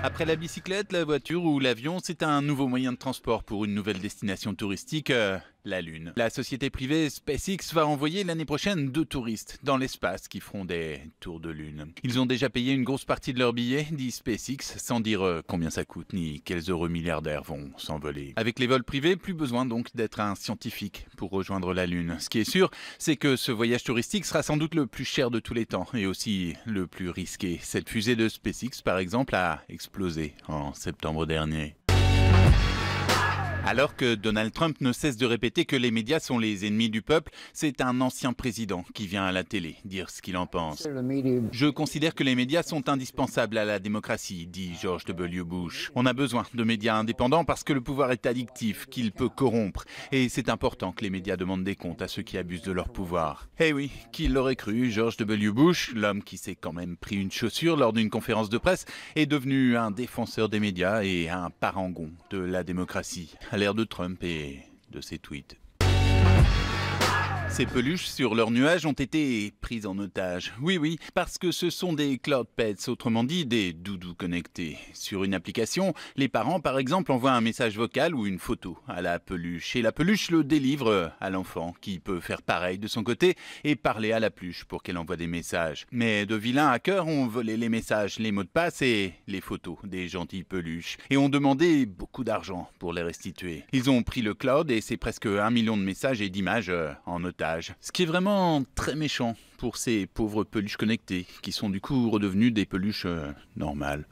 Après la bicyclette, la voiture ou l'avion, c'est un nouveau moyen de transport pour une nouvelle destination touristique, la Lune. La société privée SpaceX va envoyer l'année prochaine 2 touristes dans l'espace qui feront des tours de Lune. Ils ont déjà payé une grosse partie de leur billet, dit SpaceX, sans dire combien ça coûte ni quels heureux milliardaires vont s'envoler. Avec les vols privés, plus besoin donc d'être un scientifique pour rejoindre la Lune. Ce qui est sûr, c'est que ce voyage touristique sera sans doute le plus cher de tous les temps et aussi le plus risqué. Cette fusée de SpaceX, par exemple, a explosé en septembre dernier. Alors que Donald Trump ne cesse de répéter que les médias sont les ennemis du peuple, c'est un ancien président qui vient à la télé dire ce qu'il en pense. Je considère que les médias sont indispensables à la démocratie, dit George W. Bush. On a besoin de médias indépendants parce que le pouvoir est addictif, qu'il peut corrompre. Et c'est important que les médias demandent des comptes à ceux qui abusent de leur pouvoir. Eh oui, qui l'aurait cru, George W. Bush, l'homme qui s'est quand même pris une chaussure lors d'une conférence de presse, est devenu un défenseur des médias et un parangon de la démocratie. À l'ère de Trump et de ses tweets. Ces peluches sur leurs nuages ont été prises en otage. Oui, parce que ce sont des cloud pets, autrement dit des doudous connectés. Sur une application, les parents par exemple envoient un message vocal ou une photo à la peluche. Et la peluche le délivre à l'enfant qui peut faire pareil de son côté et parler à la peluche pour qu'elle envoie des messages. Mais de vilains hackers ont volé les messages, les mots de passe et les photos des gentilles peluches. Et ont demandé beaucoup d'argent pour les restituer. Ils ont pris le cloud et c'est presque 1 million de messages et d'images en otage. Ce qui est vraiment très méchant pour ces pauvres peluches connectées, qui sont du coup redevenues des peluches normales.